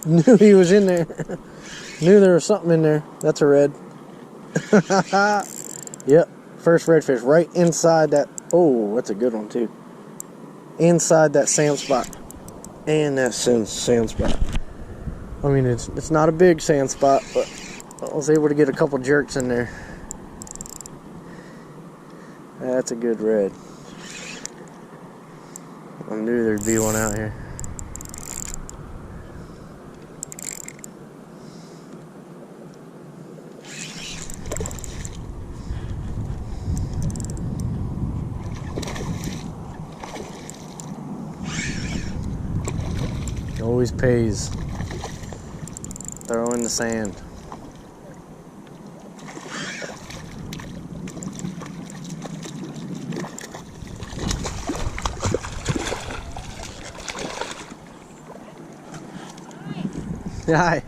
Knew he was in there. Knew there was something in there. That's a red. Yep, first redfish right inside that. Oh, that's a good one too. Inside that sand spot. And that sand spot. I mean, it's not a big sand spot, but I was able to get a couple jerks in there. That's a good red. I knew there'd be one out here. Always pays. Throw in the sand. Hi.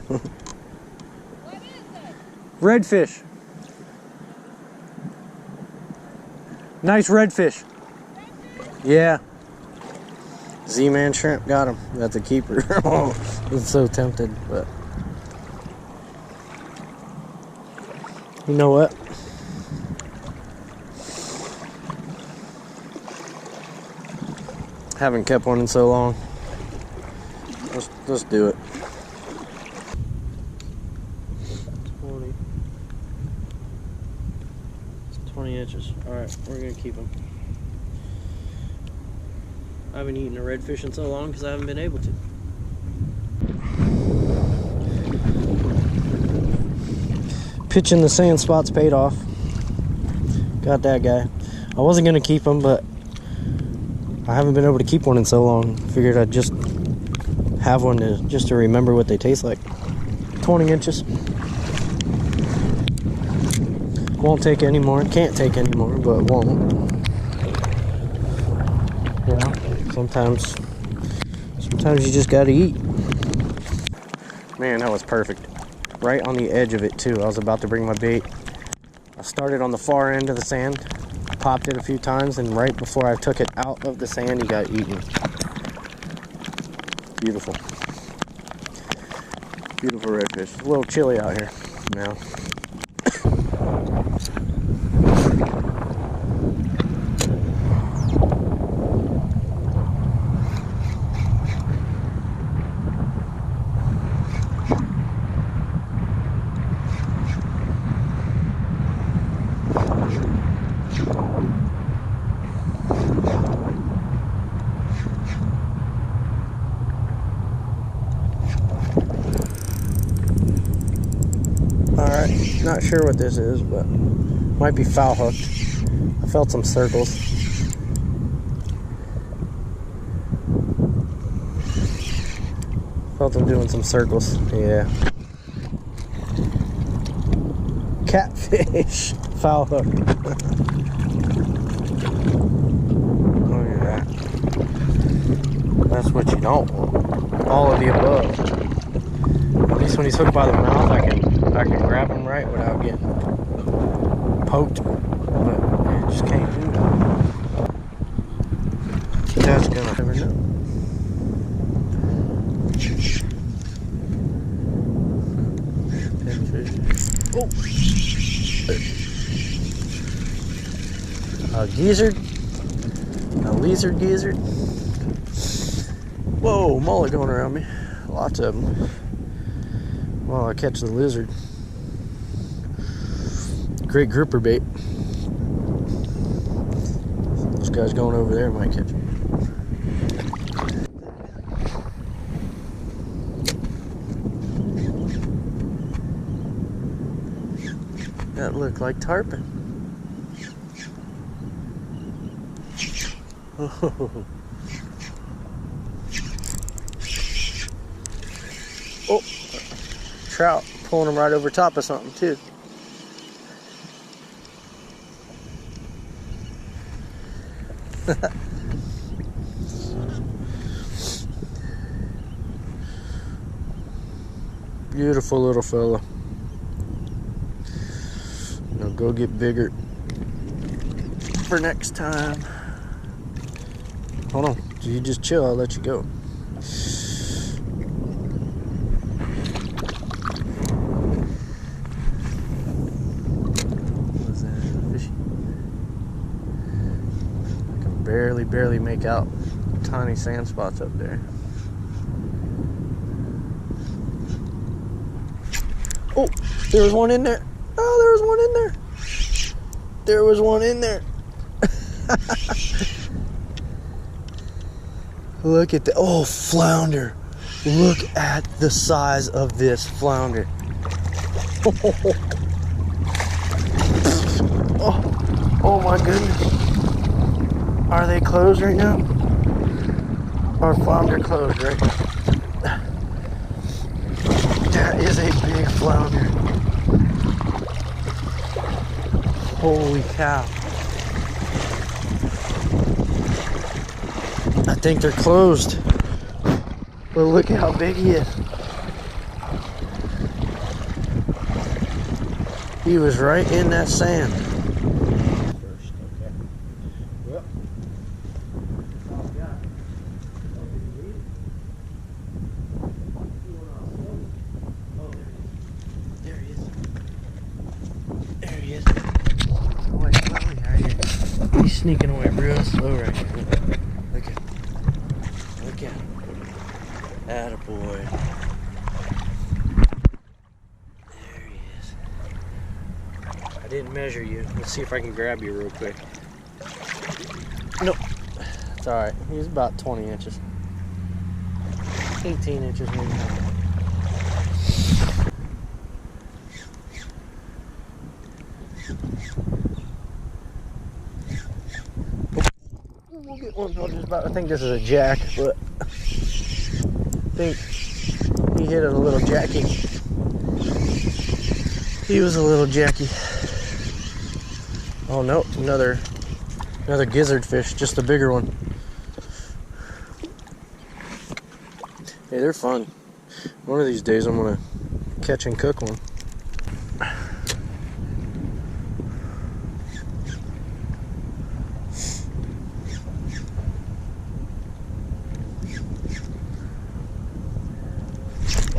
What is it? Redfish. Nice redfish. Yeah. Z-Man shrimp got him. Got the keeper. Oh, I'm so tempted, but you know what? Haven't kept one in so long. Let's do it. 20 inches. All right, we're gonna keep them. I haven't eaten a redfish in so long because I haven't been able to. Pitching the sand spots paid off. Got that guy. I wasn't gonna keep him, but I haven't been able to keep one in so long. Figured I'd just have one just to remember what they taste like. 20 inches. Won't take any more. Can't take any more, but won't. Yeah. Sometimes you just gotta eat. Man, that was perfect. Right on the edge of it too. I was about to bring my bait. I started on the far end of the sand, popped it a few times, and right before I took it out of the sand, he got eaten. Beautiful. Beautiful redfish. It's a little chilly out here now. Alright, not sure what this is, but might be foul hooked. I felt some circles. Felt them doing some circles, yeah. Catfish, foul hooked. Look at that. That's what you don't want. All of the above. At least when he's hooked by the mouth, I can grab him right without getting poked, but I just can't do that. That's gonna never know. Oh, a gizzard, a lizard gizzard. Whoa, mullet going around me. Lots of them. Well, I catch the lizard. Great grouper bait. This guy's going over there, might catch him. That looked like tarpon. Oh. Oh. Trout pulling them right over top of something too. Beautiful little fella. Now go get bigger for next time. Hold on, you just chill, I'll let you go. barely make out tiny sand spots up there. Oh, there was one in there. Oh, there was one in there. There was one in there. Look at the, oh, flounder. Look at the size of this flounder. Oh my goodness. Are they closed right now? Our flounder closed, right? That is a big flounder. Holy cow. I think they're closed. But look at how big he is. He was right in that sand. He's sneaking away real slow right here. Look at him. Look at him. Attaboy. There he is. I didn't measure you. Let's see if I can grab you real quick. Nope. It's alright. He's about 20 inches. 18 inches maybe. We'll get one. I think this is a jack, but I think he hit a little jacky. He was a little jacky. Oh no, another gizzard fish, just a bigger one. Hey, they're fun. One of these days I'm gonna catch and cook one.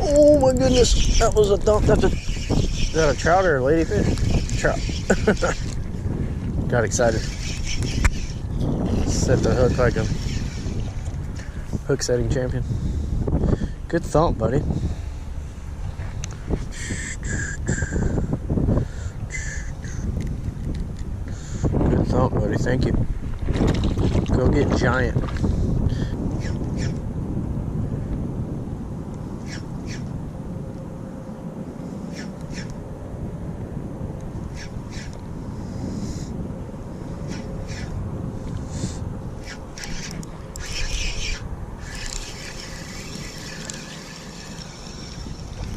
Oh my goodness, that was a thump. Is that a trout or a ladyfish? Trout. Got excited. Set the hook like a hook setting champion. Good thump, buddy. Good thump, buddy. Thank you. Go get giant.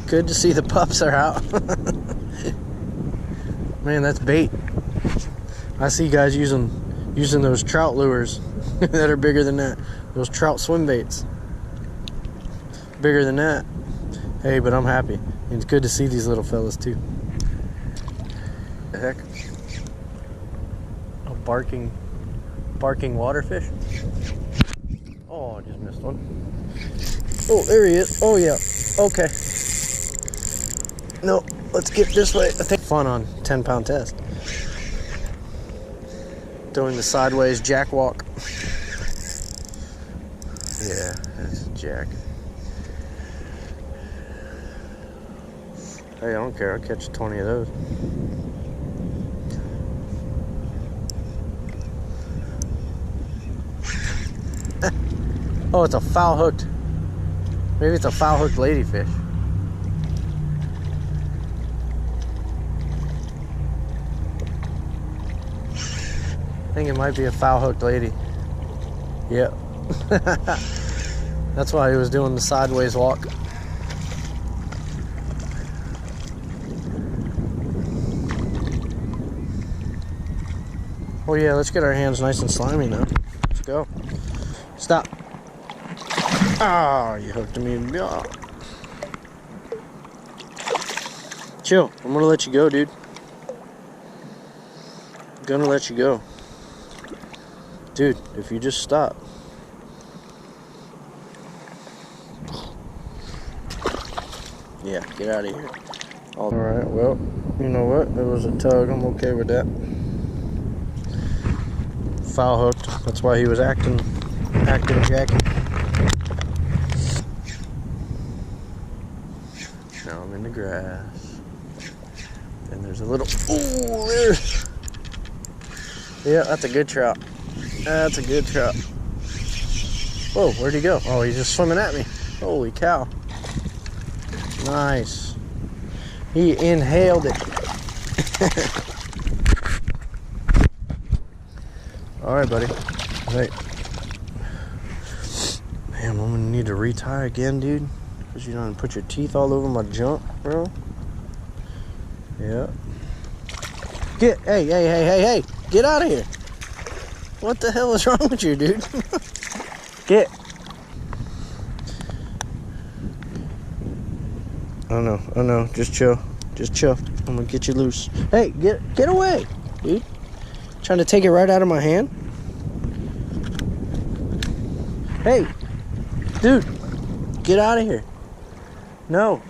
Good to see the pups are out. Man, that's bait. I see guys using those trout lures that are bigger than that. Those trout swim baits. Bigger than that. Hey, but I'm happy. And it's good to see these little fellas too. The heck? A barking waterfish? Oh, I just missed one. Oh, there he is. Oh yeah. Okay. No, let's get this way. I think fun on 10-pound test. Doing the sideways jack walk. Yeah, that's a jack. Hey, I don't care. I'll catch 20 of those. Oh, it's a foul hooked. Maybe it's a foul hooked ladyfish. I think it might be a foul hooked lady. Yep. That's why he was doing the sideways walk. Oh yeah, let's get our hands nice and slimy now. Let's go. Stop. Ah, oh, you hooked me. Oh. Chill. I'm gonna let you go, dude. I'm gonna let you go. Dude, if you just stop. Yeah, get out of here. Alright, well, you know what? It was a tug. I'm okay with that. foul hooked. That's why he was acting Jackie. Now I'm in the grass. And there's a little, oh, there. Yeah, that's a good trout. That's a good trout. Whoa, where'd he go? Oh, he's just swimming at me. Holy cow. Nice. He inhaled it. Alright, buddy. Hey. Man, I'm gonna need to retie again, dude. Because you don't put your teeth all over my junk, bro. Yeah. Hey. Get out of here. What the hell is wrong with you, dude? Get. Oh no. Just chill. I'm gonna get you loose. Hey, get away, dude. Trying to take it right out of my hand. Hey, dude, get out of here. No.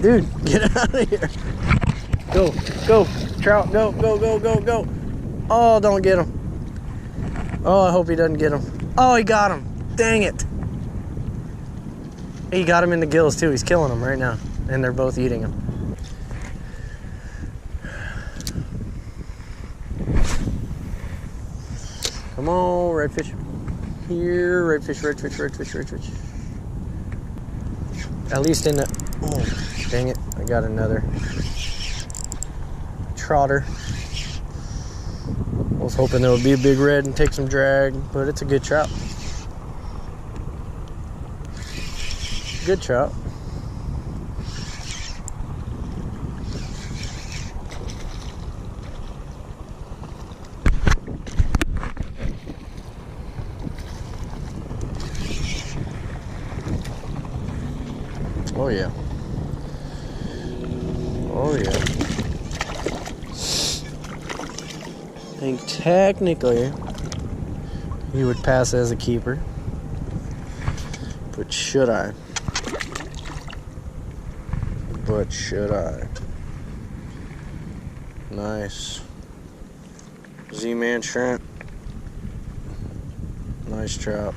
Dude, get out of here. Go, Trout, go. Oh, don't get him. Oh, I hope he doesn't get him. Oh, he got him. Dang it. He got him in the gills too. He's killing him right now. And they're both eating him. Come on, redfish. Here, redfish. At least in the, oh, dang it. I got another trotter. I was hoping there would be a big red and take some drag, but it's a good trout. Good trout. Oh yeah. I think technically he would pass as a keeper, but should I? Nice. Z-Man shrimp. Nice trout.